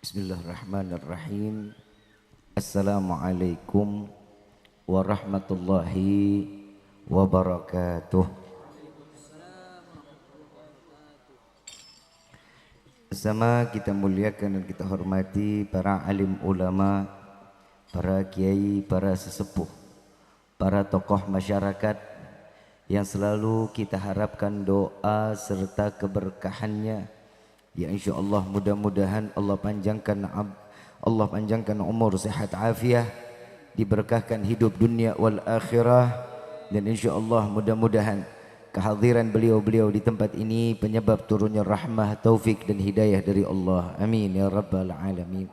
Bismillahirrahmanirrahim. Assalamualaikum warahmatullahi wabarakatuh. Bersama kita muliakan dan kita hormati para alim ulama, para kiai, para sesepuh, para tokoh masyarakat yang selalu kita harapkan doa serta keberkahannya. Ya insyaallah mudah-mudahan Allah panjangkan umur sehat afiah, diberkahkan hidup dunia wal akhirah, dan insyaallah mudah-mudahan kehadiran beliau-beliau di tempat ini penyebab turunnya rahmah, taufik dan hidayah dari Allah. Amin ya rabbal alamin.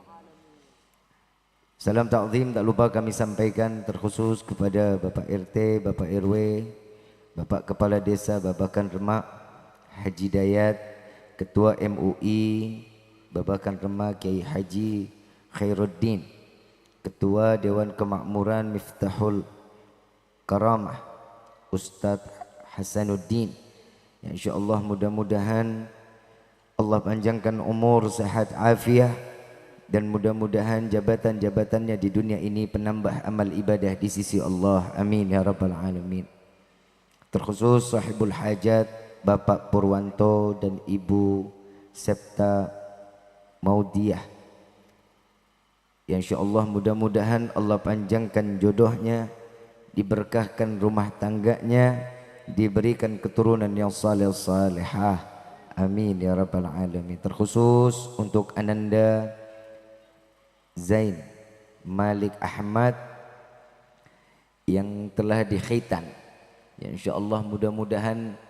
Salam ta'zim tak lupa kami sampaikan terkhusus kepada Bapak RT, Bapak RW, Bapak Kepala Desa Babakan Remak, Haji Dayat, Ketua MUI Babakan Remak Kiai Haji Khairuddin, Ketua Dewan Kemakmuran Miftahul Karamah Ustadz Hasanuddin. Ya, insyaallah mudah-mudahan Allah panjangkan umur, sehat afiah, dan mudah-mudahan jabatan-jabatannya di dunia ini penambah amal ibadah di sisi Allah. Amin ya rabbal alamin. Terkhusus sahibul hajat Bapak Purwanto dan Ibu Septa Maudiah, ya insyaallah mudah-mudahan Allah panjangkan jodohnya, diberkahkan rumah tangganya, diberikan keturunan yang saleh salihah. Amin ya rabbal alamin. Terkhusus untuk Ananda Zain Malik Ahmad yang telah dikhitan, ya insyaallah mudah-mudahan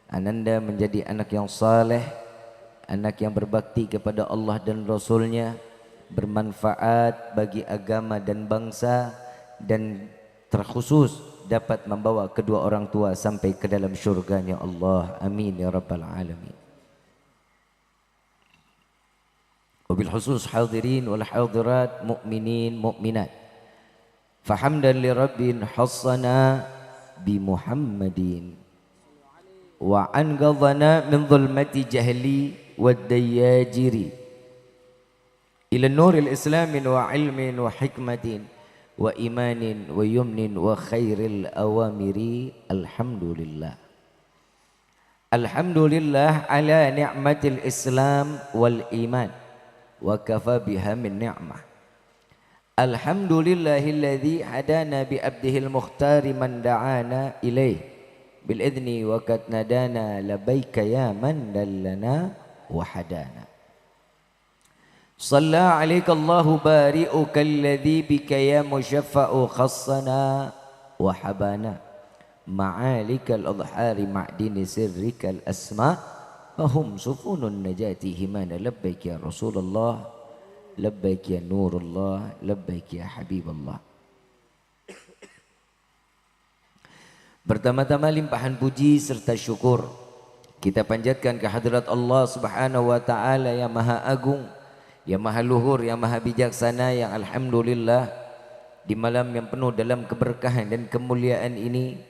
Ananda menjadi anak yang saleh, anak yang berbakti kepada Allah dan Rasulnya, bermanfaat bagi agama dan bangsa, dan terkhusus dapat membawa kedua orang tua sampai ke dalam syurganya Allah. Amin ya rabbal alamin. Wabil khusus hadirin wal hadirat, mu'minin mu'minat, fahamdan li rabbin hassana bi Muhammadin wa anqadhana min dhulmati jahli wad dayajiri ila nuril islamin wa ilmin wa hikmatin wa imanin wa yumnin wa khairil awamiri. Alhamdulillah, alhamdulillah ala ni'matil islam wal iman wa kafa biha min ni'mah. Alhamdulillahilladzi hadana bi abdihil mukhtari man da'ana ilaih bil idni wa qad nadana labaika ya man dallana wa hadana. Shalla alaika Allahu bari'uka alladhi bika ya musyaffa'u khassana wa habana ma'alika al-adhari ma'dini sirrika al-asma fahum sufunun najati himana. Labbaik ya Rasulullah, labbaik ya Nurullah, labbaik ya Habiballah. Pertama-tama limpahan puji serta syukur kita panjatkan kehadirat Allah Subhanahu wa taala yang Maha Agung, yang Maha Luhur, yang Maha Bijaksana, yang alhamdulillah di malam yang penuh dalam keberkahan dan kemuliaan ini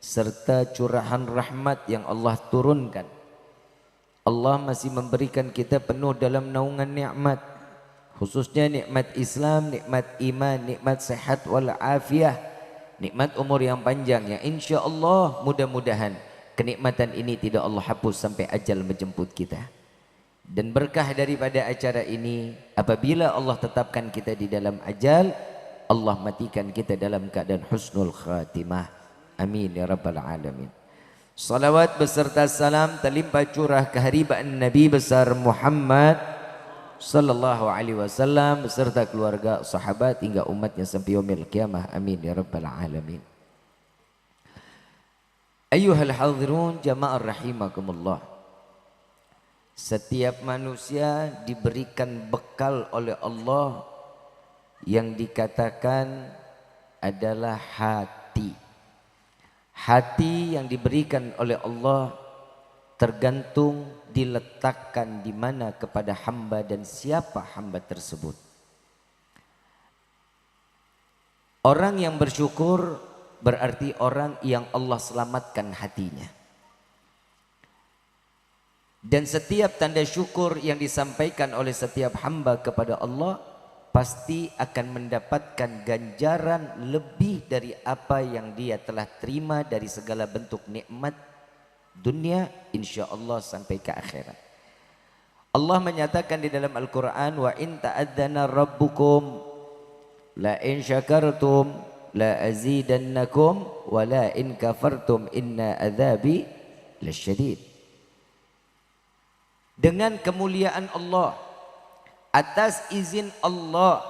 serta curahan rahmat yang Allah turunkan, Allah masih memberikan kita penuh dalam naungan nikmat, khususnya nikmat Islam, nikmat iman, nikmat sehat wal afiah, nikmat umur yang panjang, yang insya Allah mudah-mudahan kenikmatan ini tidak Allah hapus sampai ajal menjemput kita. Dan berkah daripada acara ini, apabila Allah tetapkan kita di dalam ajal, Allah matikan kita dalam keadaan husnul khatimah. Amin ya rabbal alamin. Salawat beserta salam terlimpah curah keharibaan Nabi besar Muhammad sallallahu alaihi wasallam beserta keluarga, sahabat hingga umatnya sampai yaumil qiyamah. Amin ya rabbal alamin. Ayyuhal hadirun jamaah rahimakumullah. Setiap manusia diberikan bekal oleh Allah yang dikatakan adalah hati. Hati yang diberikan oleh Allah tergantung diletakkan di mana kepada hamba dan siapa hamba tersebut. Orang yang bersyukur berarti orang yang Allah selamatkan hatinya. Dan setiap tanda syukur yang disampaikan oleh setiap hamba kepada Allah pasti akan mendapatkan ganjaran lebih dari apa yang dia telah terima dari segala bentuk nikmat dunia, insya Allah sampai ke akhirat. Allah menyatakan di dalam Al-Quran, wa in ta'adzana rabbukum la in syakartum la azidannakum wa la in kafartum inna adzabi lasyadid. Dengan kemuliaan Allah, atas izin Allah,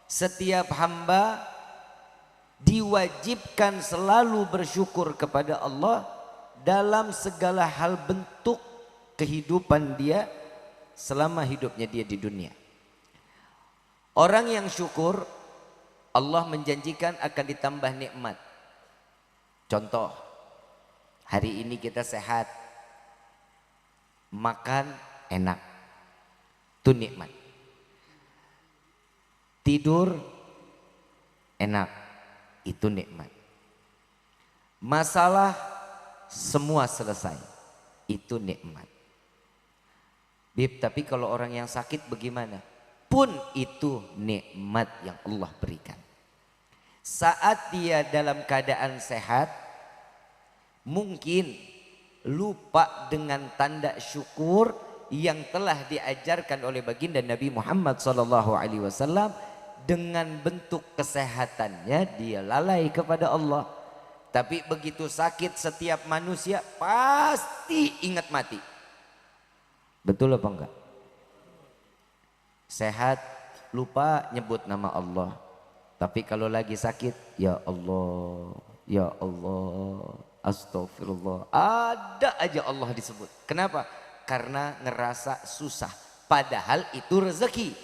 setiap hamba diwajibkan selalu bersyukur kepada Allah dalam segala hal bentuk kehidupan dia selama hidupnya dia di dunia. Orang yang syukur, Allah menjanjikan akan ditambah nikmat. Contoh, hari ini kita sehat, makan enak, itu nikmat. Tidur enak, itu nikmat. Masalah semua selesai, itu nikmat. Bib, tapi kalau orang yang sakit bagaimana? Pun itu nikmat yang Allah berikan. Saat dia dalam keadaan sehat, mungkin lupa dengan tanda syukur yang telah diajarkan oleh baginda Nabi Muhammad SAW. Dengan bentuk kesehatannya dia lalai kepada Allah. Tapi begitu sakit, setiap manusia pasti ingat mati. Betul apa enggak? Sehat lupa nyebut nama Allah. Tapi kalau lagi sakit, ya Allah, ya Allah, astagfirullah, ada aja Allah disebut. Kenapa? Karena ngerasa susah. Padahal itu rezeki.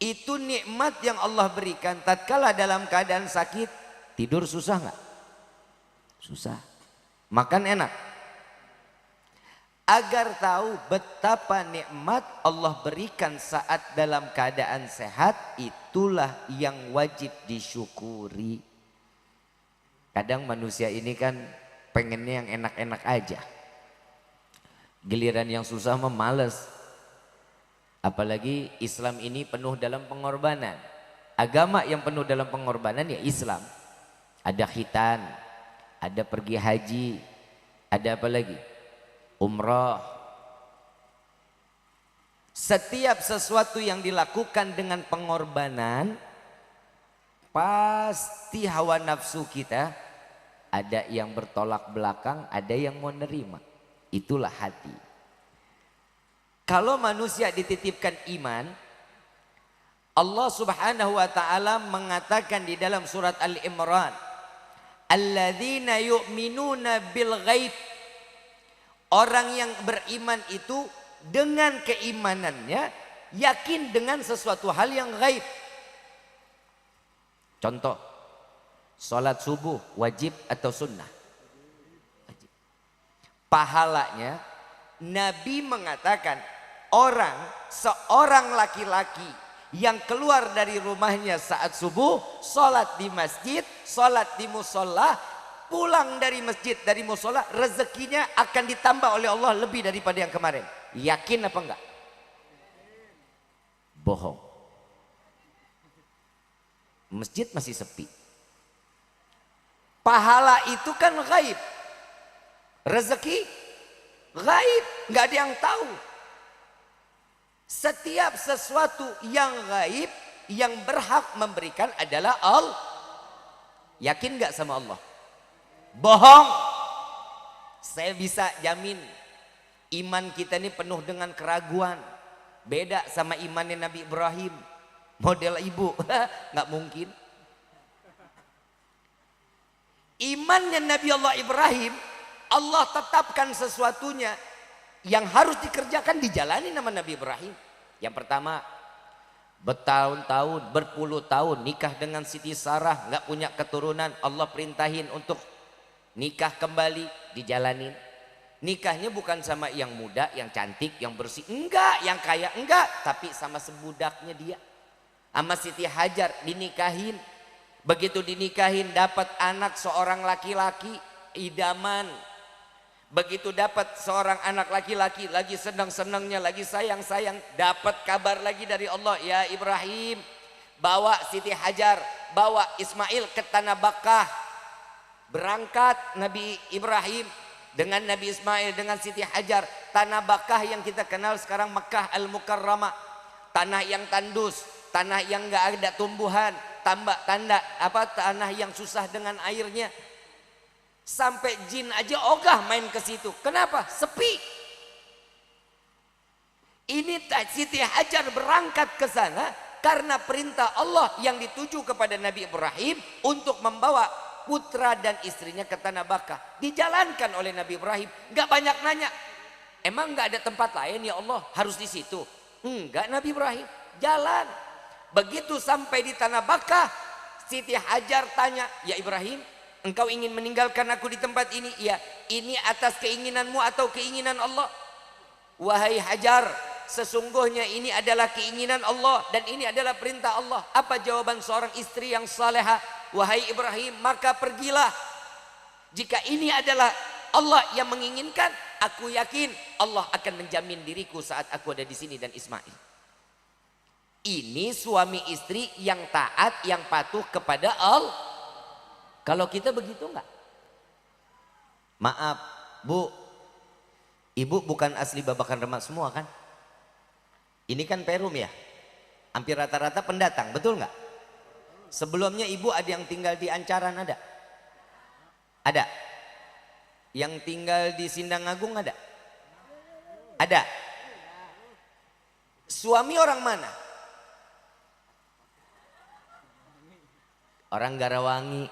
Itu nikmat yang Allah berikan. Tatkala dalam keadaan sakit, tidur susah nggak? Susah. Makan enak. Agar tahu betapa nikmat Allah berikan saat dalam keadaan sehat, itulah yang wajib disyukuri. Kadang manusia ini kan pengennya yang enak-enak aja. Giliran yang susah mah males. Apalagi Islam ini penuh dalam pengorbanan. Agama yang penuh dalam pengorbanan ya Islam. Ada khitan, ada pergi haji, ada apa lagi? Umrah. Setiap sesuatu yang dilakukan dengan pengorbanan, pasti hawa nafsu kita ada yang bertolak belakang, ada yang mau nerima. Itulah hati. Kalau manusia dititipkan iman, Allah Subhanahu wa taala mengatakan di dalam surat Al-Imran, alladzina yu'minuna bil ghaib. Orang yang beriman itu dengan keimanannya yakin dengan sesuatu hal yang gaib. Contoh, sholat subuh wajib atau sunnah? Wajib. Pahalanya Nabi mengatakan seorang laki-laki yang keluar dari rumahnya saat subuh, sholat di masjid, sholat di musola, pulang dari masjid, dari musola, rezekinya akan ditambah oleh Allah lebih daripada yang kemarin. Yakin apa enggak? Bohong. Masjid masih sepi. Pahala itu kan gaib. Rezeki gaib, nggak ada yang tahu. Setiap sesuatu yang gaib yang berhak memberikan adalah Allah. Yakin nggak sama Allah? Bohong. Saya bisa jamin iman kita ini penuh dengan keraguan. Beda sama imannya Nabi Ibrahim, model ibu. Nggak mungkin. Imannya Nabi Allah Ibrahim, Allah tetapkan sesuatunya yang harus dikerjakan, dijalani nama Nabi Ibrahim. Yang pertama, bertahun-tahun, berpuluh tahun nikah dengan Siti Sarah, nggak punya keturunan. Allah perintahin untuk nikah kembali, dijalanin. Nikahnya bukan sama yang muda, yang cantik, yang bersih, enggak, yang kaya enggak, tapi sama sebudaknya dia. Sama Siti Hajar dinikahin. Begitu dinikahin dapat anak seorang laki-laki idaman. Begitu dapat seorang anak laki-laki, lagi senang-senangnya, lagi sayang-sayang, dapat kabar lagi dari Allah, ya Ibrahim, bawa Siti Hajar, bawa Ismail ke tanah Bakkah. Berangkat Nabi Ibrahim dengan Nabi Ismail dengan Siti Hajar, tanah Bakkah yang kita kenal sekarang Makkah Al-Mukarramah, tanah yang tandus, tanah yang enggak ada tumbuhan, tanah yang susah dengan airnya. Sampai jin aja ogah main ke situ. Kenapa? Sepi. Ini Siti Hajar berangkat ke sana karena perintah Allah yang dituju kepada Nabi Ibrahim untuk membawa putra dan istrinya ke tanah Bakkah. Dijalankan oleh Nabi Ibrahim. Gak banyak nanya. Emang gak ada tempat lain ya Allah? Harus di situ? Enggak, Nabi Ibrahim jalan. Begitu sampai di tanah Bakkah, Siti Hajar tanya, ya Ibrahim, engkau ingin meninggalkan aku di tempat ini? Ya, ini atas keinginanmu atau keinginan Allah? Wahai Hajar, sesungguhnya ini adalah keinginan Allah dan ini adalah perintah Allah. Apa jawaban seorang istri yang salehah? Wahai Ibrahim, maka pergilah. Jika ini adalah Allah yang menginginkan, aku yakin Allah akan menjamin diriku saat aku ada di sini dan Ismail. Ini suami istri yang taat, yang patuh kepada Allah. Kalau kita begitu enggak? Maaf, Bu. Ibu bukan asli Babakan Demak semua kan? Ini kan Perum ya? Hampir rata-rata pendatang, betul enggak? Sebelumnya ibu ada yang tinggal di Ancaran ada? Ada? Yang tinggal di Sindang Agung ada? Ada? Suami orang mana? Orang Garawangi.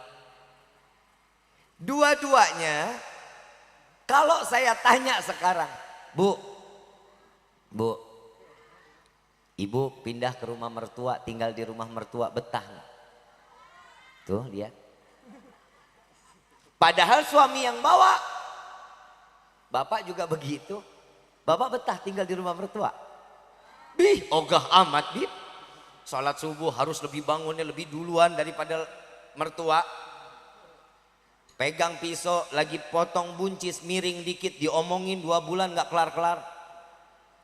Dua-duanya kalau saya tanya sekarang, Bu, ibu pindah ke rumah mertua, tinggal di rumah mertua, betah nggak? Tuh lihat. Padahal suami yang bawa, bapak juga begitu. Bapak betah tinggal di rumah mertua. Bih, ogah amat, Bib. Salat subuh harus lebih bangunnya lebih duluan daripada mertua. Pegang pisau lagi potong buncis miring dikit, diomongin 2 bulan nggak kelar-kelar.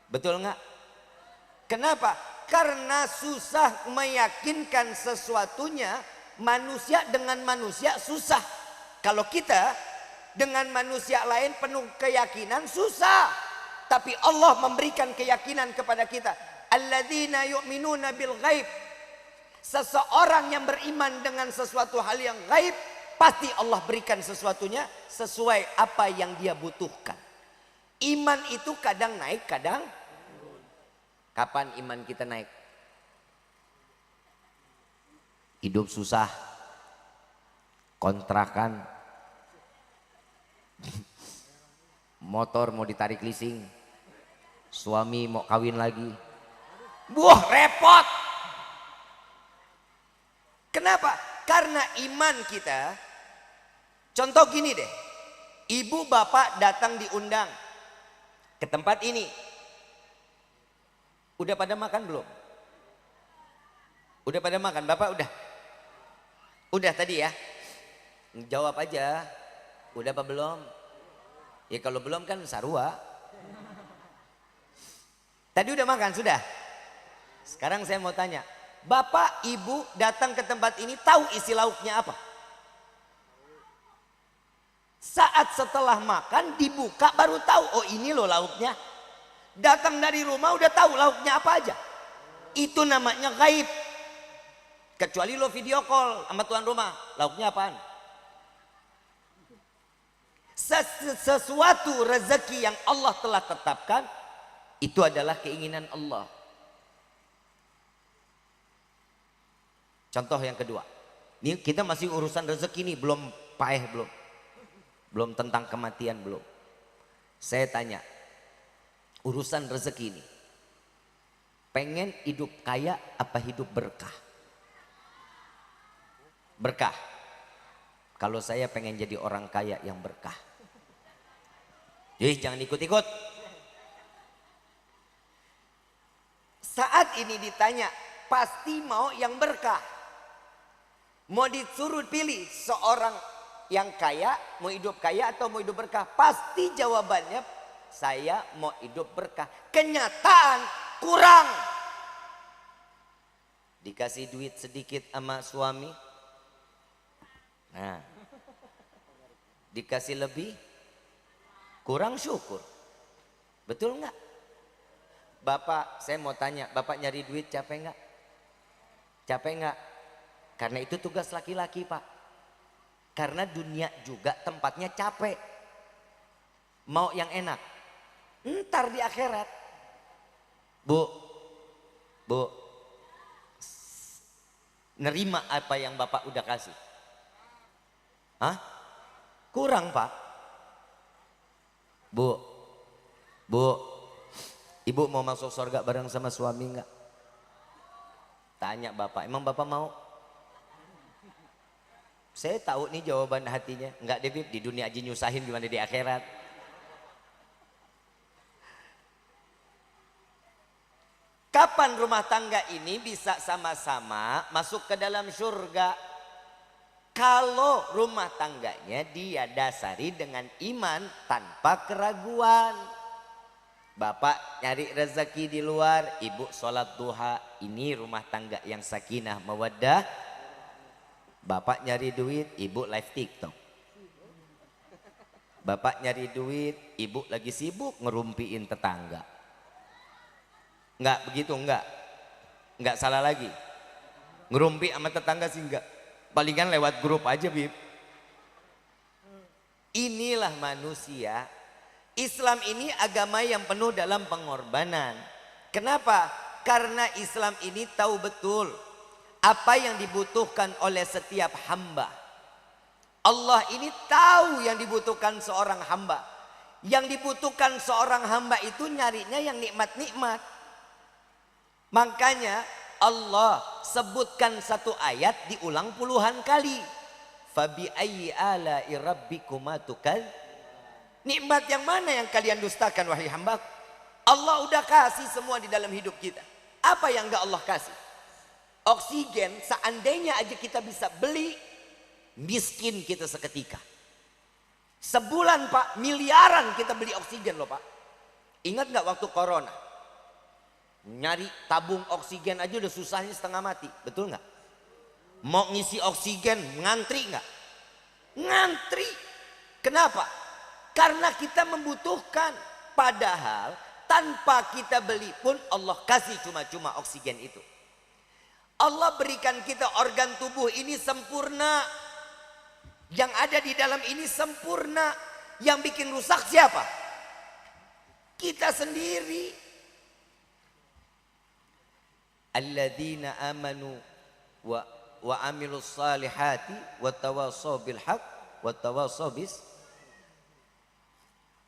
Betul nggak? Kenapa? Karena susah meyakinkan sesuatunya. Manusia dengan manusia susah. Kalau kita dengan manusia lain penuh keyakinan susah. Tapi Allah memberikan keyakinan kepada kita. Alladzina yu'minuna bil ghaib. Seseorang yang beriman dengan sesuatu hal yang gaib, pasti Allah berikan sesuatunya sesuai apa yang dia butuhkan. Iman itu kadang naik, kadang. Kapan iman kita naik? Hidup susah, kontrakan, motor mau ditarik leasing, suami mau kawin lagi. Wah, repot. Kenapa? Karena iman kita. Contoh gini deh. Ibu bapak datang diundang ke tempat ini. Udah pada makan belum? Udah pada makan? Bapak udah? Udah tadi ya? Jawab aja. Udah apa belum? Ya kalau belum kan sarua. Tadi udah makan? Sudah? Sekarang saya mau tanya, bapak ibu datang ke tempat ini tahu isi lauknya apa? Saat setelah makan dibuka baru tahu, oh ini loh lauknya. Datang dari rumah udah tahu lauknya apa aja. Itu namanya gaib. Kecuali lo video call sama tuan rumah, lauknya apaan? Sesuatu rezeki yang Allah telah tetapkan, itu adalah keinginan Allah. Contoh yang kedua, ini kita masih urusan rezeki nih, belum paeh belum tentang kematian belum. Saya tanya, urusan rezeki ini, pengen hidup kaya apa hidup berkah? Berkah. Kalau saya pengen jadi orang kaya yang berkah. Jadi jangan ikut-ikut. Saat ini ditanya, pasti mau yang berkah. Mau disuruh pilih seorang yang kaya, mau hidup kaya atau mau hidup berkah? Pasti jawabannya saya mau hidup berkah. Kenyataan kurang. Dikasih duit sedikit sama suami. Nah, dikasih lebih, kurang syukur. Betul nggak? Bapak, saya mau tanya, Bapak nyari duit capek nggak? Capek nggak? Karena itu tugas laki-laki, Pak. Karena dunia juga tempatnya capek. Mau yang enak, ntar di akhirat. Bu, nerima apa yang Bapak udah kasih? Hah? Kurang, Pak. Bu, Ibu mau masuk surga bareng sama suami nggak? Tanya Bapak, emang Bapak mau? Saya tahu nih jawaban hatinya. Enggak deh, Bib, di dunia aja nyusahin, gimana di akhirat? Kapan rumah tangga ini bisa sama-sama masuk ke dalam surga? Kalau rumah tangganya dia dasari dengan iman tanpa keraguan. Bapak nyari rezeki di luar, ibu sholat duha. Ini rumah tangga yang sakinah mawaddah. Bapak nyari duit, ibu live TikTok. Bapak nyari duit, ibu lagi sibuk ngerumpiin tetangga. Enggak begitu, enggak salah lagi. Ngerumpi sama tetangga sih enggak. Palingan lewat grup aja, Bib. Inilah manusia. Islam ini agama yang penuh dalam pengorbanan. Kenapa? Karena Islam ini tahu betul apa yang dibutuhkan oleh setiap hamba. Allah ini tahu yang dibutuhkan seorang hamba. Yang dibutuhkan seorang hamba itu nyarinya yang nikmat-nikmat. Makanya Allah sebutkan satu ayat diulang puluhan kali. Fabi ayyi ala'i rabbikuma tukal. Nikmat yang mana yang kalian dustakan wahai hamba? Allah udah kasih semua di dalam hidup kita. Apa yang enggak Allah kasih? Oksigen, seandainya aja kita bisa beli, miskin kita seketika. Sebulan, Pak, miliaran kita beli oksigen loh, Pak. Ingat nggak waktu corona? Nyari tabung oksigen aja udah susahnya setengah mati, betul nggak? Mau ngisi oksigen, ngantri nggak? Ngantri. Kenapa? Karena kita membutuhkan. Padahal tanpa kita beli pun Allah kasih cuma-cuma oksigen itu. Allah berikan kita organ tubuh ini sempurna. Yang ada di dalam ini sempurna. Yang bikin rusak siapa? Kita sendiri. Alladzina amanu wa amilus salihati wa tawasaw bil haq wa tawasaw bis.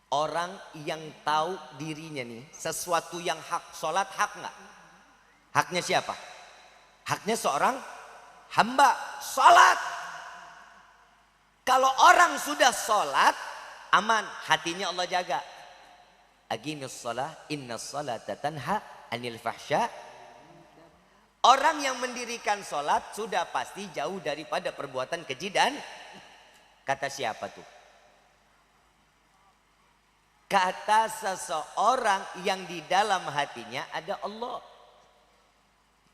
Orang yang tahu dirinya nih sesuatu yang hak. Sholat hak nggak? Haknya siapa? Haknya seorang hamba. Sholat. Kalau orang sudah sholat, aman, hatinya Allah jaga. Aqimus sholah, inna sholata tanha anil fahsya. Orang yang mendirikan sholat sudah pasti jauh daripada perbuatan keji dan kata siapa tuh? Kata seseorang yang di dalam hatinya ada Allah.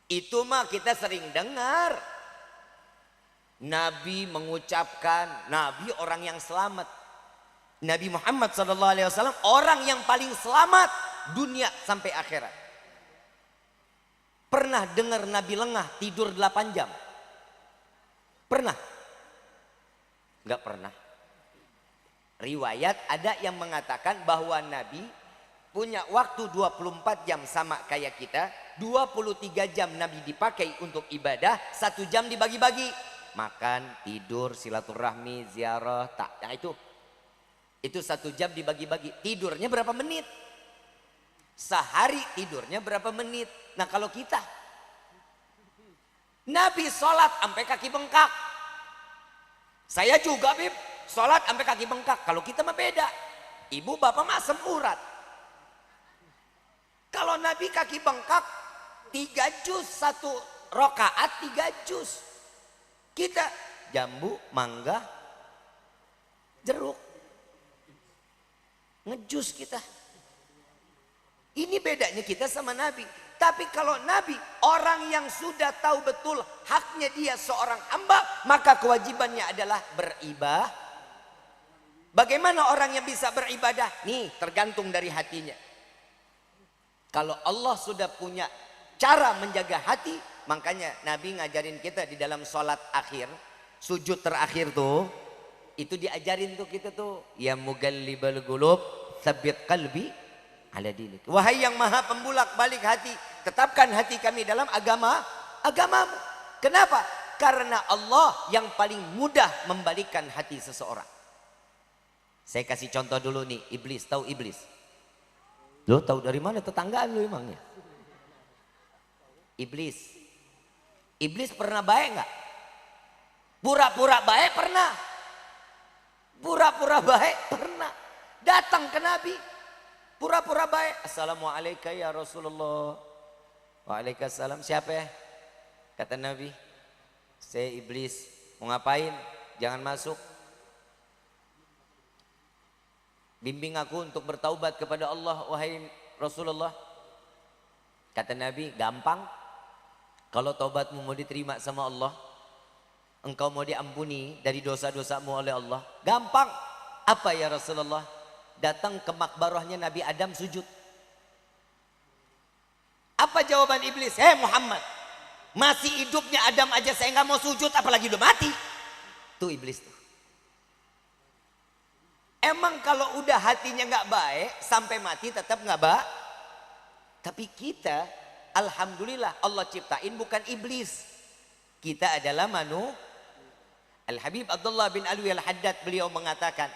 Itu mah kita sering dengar. Nabi mengucapkan, Nabi orang yang selamat. Nabi Muhammad SAW orang yang paling selamat dunia sampai akhirat. Pernah dengar Nabi lengah tidur 8 jam? Pernah? Enggak pernah. Riwayat ada yang mengatakan bahwa Nabi punya waktu 24 jam sama kayak kita. 23 jam Nabi dipakai untuk ibadah, 1 jam dibagi-bagi. Makan, tidur, silaturahmi, ziarah, tak. Nah itu 1 jam dibagi-bagi. Tidurnya berapa menit? Sehari tidurnya berapa menit? Nah kalau kita, Nabi sholat sampai kaki bengkak. Saya juga, Bib, sholat sampai kaki bengkak. Kalau kita mah beda. Ibu bapak mah asam urat. Kalau Nabi kaki bengkak 3 juz 1 rakaat 3 juz. Kita jambu, mangga, Jeruk. Ngejus kita. Ini bedanya kita sama Nabi. Tapi kalau Nabi, orang yang sudah tahu betul haknya dia seorang hamba, maka kewajibannya adalah beribadah. Bagaimana orang yang bisa beribadah? Nih, tergantung dari hatinya. Kalau Allah sudah punya cara menjaga hati, makanya Nabi ngajarin kita di dalam sholat akhir, sujud terakhir tuh, itu diajarin tuh kita tuh, ya mugallibal qulub, tsabbit qalbi ala dinik. Wahai yang maha pembulak balik hati, tetapkan hati kami dalam agamamu. Kenapa? Karena Allah yang paling mudah membalikkan hati seseorang. Saya kasih contoh dulu nih, iblis. Tahu iblis? Lo tahu dari mana tetanggaan lo emangnya? Iblis. Iblis pernah baik nggak? Pura-pura baik pernah. Pura-pura baik pernah. Datang ke Nabi. Pura-pura baik. Assalamualaikum ya Rasulullah. Waalaikumsalam. Siapa ya? Kata Nabi. Saya iblis. Mau ngapain? Jangan masuk. Bimbing aku untuk bertaubat kepada Allah, wahai Rasulullah. Kata Nabi, gampang. Kalau taubatmu mau diterima sama Allah, engkau mau diampuni dari dosa-dosamu oleh Allah, gampang. Apa ya Rasulullah? Datang ke makbarahnya Nabi Adam sujud. Apa jawaban iblis? Hei Muhammad, masih hidupnya Adam aja saya nggak mau sujud, apalagi udah mati. Tuh iblis tuh. Emang kalau udah hatinya nggak baik sampai mati tetap nggak baik. Tapi kita, alhamdulillah Allah ciptain bukan iblis. Kita adalah Al Habib Abdullah bin Alwi Al Haddad beliau mengatakan,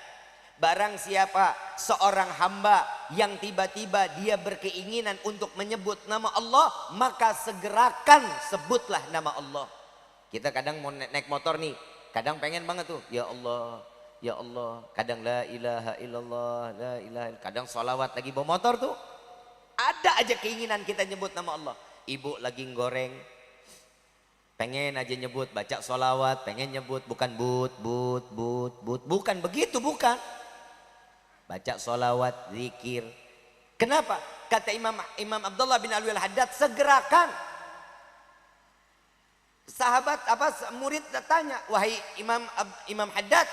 barang siapa seorang hamba yang tiba-tiba dia berkeinginan untuk menyebut nama Allah, maka segerakan sebutlah nama Allah. Kita kadang mau naik motor nih, kadang pengen banget tuh, ya Allah. Ya Allah, kadang la ilaha illallah, la ilaha, kadang sholawat lagi bawa motor tuh. Ada aja keinginan kita nyebut nama Allah. Ibu lagi goreng, pengen aja nyebut, baca sholawat, pengen nyebut, bukan bukan begitu, bukan. Baca sholawat, zikir. Kenapa? Kata Imam Abdullah bin Alwi Al-Haddad, segerakan. Sahabat murid tanya, wahai Imam Haddad,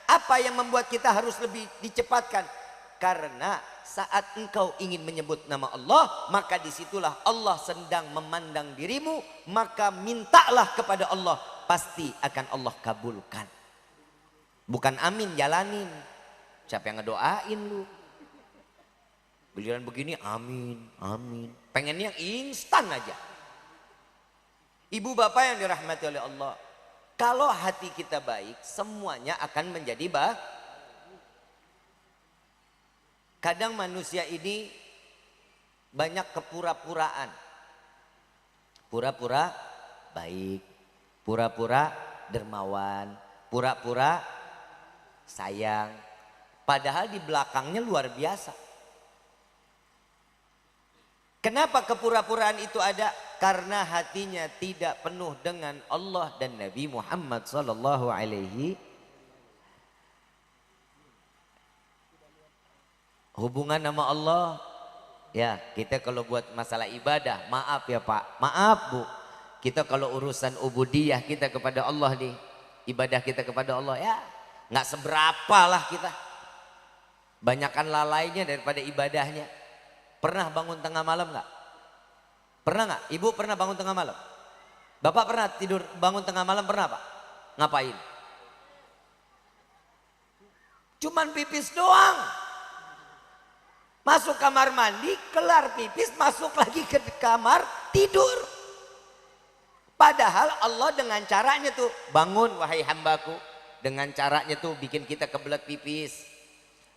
apa yang membuat kita harus lebih dicepatkan? Karena saat engkau ingin menyebut nama Allah, maka disitulah Allah sedang memandang dirimu, maka mintalah kepada Allah, pasti akan Allah kabulkan. Bukan amin jalanin. Siapa yang ngedoain lu? Giliran begini amin, amin. Pengennya yang instan aja. Ibu bapak yang dirahmati oleh Allah, kalau hati kita baik, semuanya akan menjadi baik. Kadang manusia ini banyak kepura-puraan. Pura-pura baik, pura-pura dermawan, pura-pura sayang. Padahal di belakangnya luar biasa. Kenapa kepura-puraan itu ada? Karena hatinya tidak penuh dengan Allah dan Nabi Muhammad sallallahu alaihi. Hubungan sama Allah, ya kita kalau buat masalah ibadah, maaf ya Pak, maaf Bu. Kita kalau urusan ubudiyah kita kepada Allah nih, ibadah kita kepada Allah ya nggak seberapa lah kita. Banyakan lalainya daripada ibadahnya. Pernah bangun tengah malam nggak? Pernah nggak? Ibu pernah bangun tengah malam? Bapak pernah tidur bangun tengah malam pernah Pak? Ngapain? Cuman pipis doang. Masuk kamar mandi, kelar pipis, masuk lagi ke kamar tidur. Padahal Allah dengan caranya tuh, bangun wahai hambaku. Dengan caranya tuh bikin kita kebelet pipis.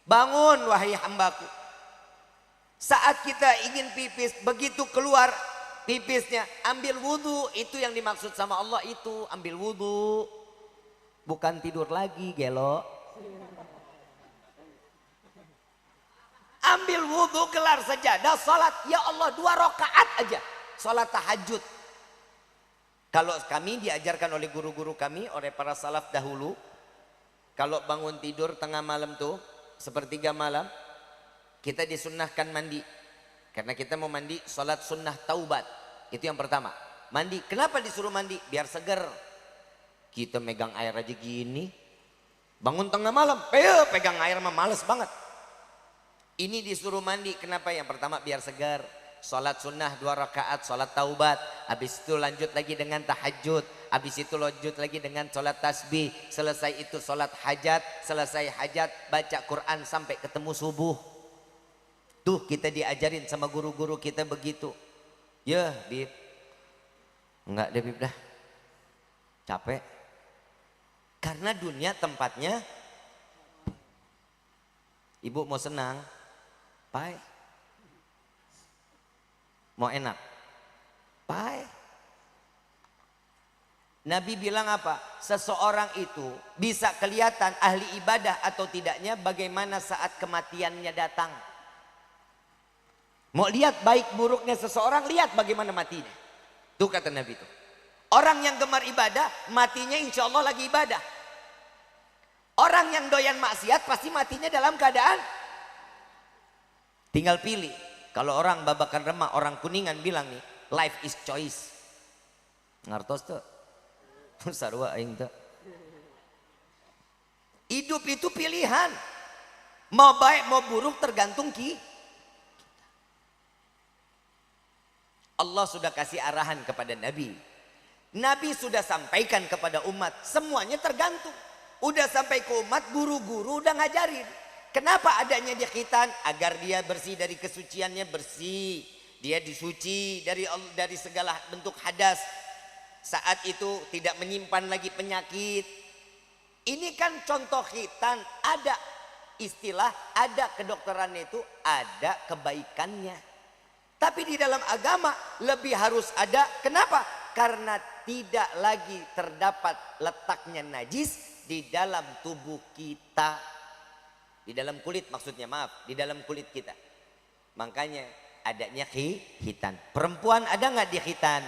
Bangun wahai hambaku. Saat kita ingin pipis, begitu keluar pipisnya, ambil wudhu. Itu yang dimaksud sama Allah itu, ambil wudhu. Bukan tidur lagi gelo. Ambil wudhu, gelar sajadah, salat. Ya Allah 2 rakaat aja. Salat tahajud. Kalau kami diajarkan oleh guru-guru kami, oleh para salaf dahulu. kalau bangun tidur tengah malam tuh, sepertiga malam, kita disunnahkan mandi. Karena kita mau mandi sholat sunnah taubat. Itu yang pertama. Mandi. Kenapa disuruh mandi? Biar seger. Kita megang air aja gini. Bangun tengah malam, pegang air mah males banget. Ini disuruh mandi. Kenapa? Yang pertama biar segar. Sholat sunnah 2 rakaat, sholat taubat. Habis itu lanjut lagi dengan tahajud. Habis itu lanjut lagi dengan sholat tasbih. Selesai itu sholat hajat. Selesai hajat baca Quran sampai ketemu subuh. Tuh kita diajarin sama guru-guru kita begitu. Ya Bib. Enggak deh Bib dah. Capek. Karena dunia tempatnya. Ibu mau senang. Pai. Mau enak. Pai. Nabi bilang apa? Seseorang itu bisa kelihatan ahli ibadah atau tidaknya bagaimana saat kematiannya datang. Mau lihat baik buruknya seseorang, lihat bagaimana matinya. Tuh kata Nabi itu. Orang yang gemar ibadah, matinya insya Allah lagi ibadah. Orang yang doyan maksiat pasti matinya dalam keadaan. Tinggal pilih. Kalau orang Babakan Remah, orang Kuningan bilang nih, life is choice. Ngartos tuh. Sarua aing tuh. Hidup itu pilihan. Mau baik mau buruk tergantung Allah sudah kasih arahan kepada Nabi. Nabi sudah sampaikan kepada umat. Semuanya tergantung. Udah sampai ke umat, guru-guru udah ngajarin. Kenapa adanya dia khitan? Agar dia bersih dari kesuciannya, bersih. Dia disuci dari segala bentuk hadas. Saat itu tidak menyimpan lagi penyakit. Ini kan contoh khitan. Ada istilah, ada kedokterannya itu, ada kebaikannya. Tapi di dalam agama lebih harus ada. Kenapa? Karena tidak lagi terdapat letaknya najis di dalam tubuh kita. Di dalam kulit maksudnya, maaf. Di dalam kulit kita. Makanya adanya khitan. Perempuan ada nggak di khitan?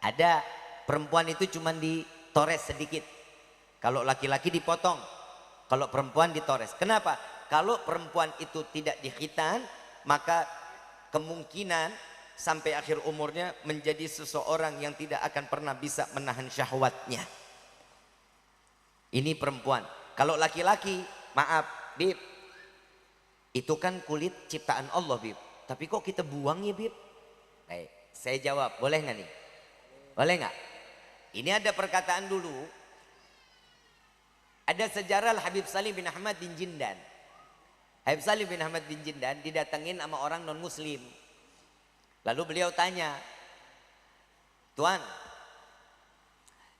Ada. Perempuan itu cuma ditores sedikit. Kalau laki-laki dipotong. Kalau perempuan ditores. Kenapa? Kalau perempuan itu tidak di khitan, maka kemungkinan sampai akhir umurnya menjadi seseorang yang tidak akan pernah bisa menahan syahwatnya. Ini perempuan. Kalau laki-laki, maaf Bib, itu kan kulit ciptaan Allah Bib. Tapi kok kita buang ya Bib? Baik, saya jawab, boleh nggak nih? Boleh nggak? Ini ada perkataan dulu. Ada sejarah Habib Salim bin Ahmad bin Jindan. Habib Salim bin Ahmad bin Jindan didatengin sama orang non muslim. Lalu beliau tanya, Tuan,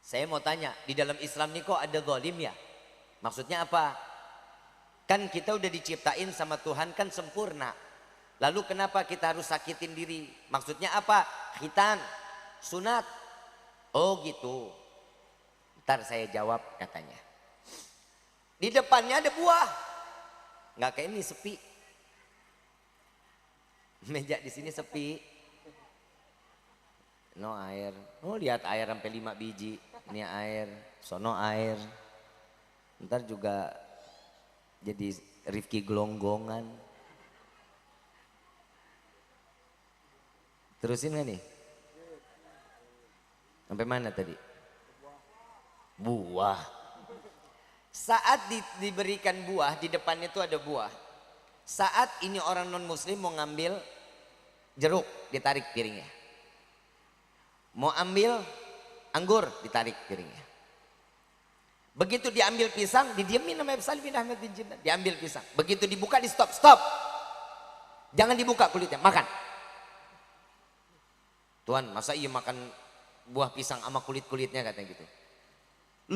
saya mau tanya, di dalam Islam ini kok ada zalim ya? Maksudnya apa? Kan kita udah diciptain sama Tuhan kan sempurna. Lalu kenapa kita harus sakitin diri? Maksudnya apa? Khitan, sunat. Oh gitu. Ntar saya jawab katanya. Di depannya ada buah. Nggak kayak ini, sepi. Meja di sini sepi. No air. Oh lihat air sampai 5 biji. Ini air, sono air. Ntar juga jadi Rifki gelonggongan. Terusin gak nih? Sampai mana tadi? Buah. Saat diberikan buah, di depannya itu ada buah. Saat ini orang non muslim mau ngambil jeruk, ditarik piringnya. Mau ambil anggur, ditarik piringnya. Begitu diambil pisang, didiemin sama Habib Salim bin Ahmad bin Jindan. Diambil pisang, begitu dibuka di stop, stop. Jangan dibuka kulitnya, makan. Tuan, masa iya makan buah pisang sama kulit-kulitnya katanya gitu.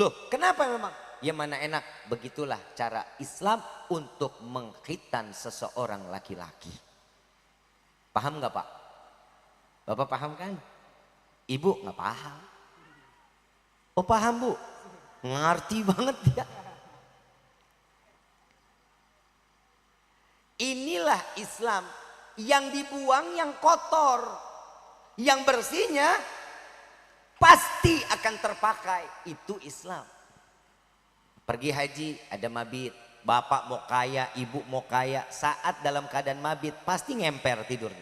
Loh, kenapa memang? Ya mana enak, begitulah cara Islam untuk mengkhitan seseorang laki-laki. Paham nggak Pak? Bapak paham kan? Ibu nggak paham. Oh paham Bu? Ngerti banget ya. Inilah Islam, yang dibuang yang kotor, yang bersihnya pasti akan terpakai. Itu Islam. Pergi haji ada mabit, bapak mau kaya, ibu mau kaya, saat dalam keadaan mabit pasti ngemper tidurnya.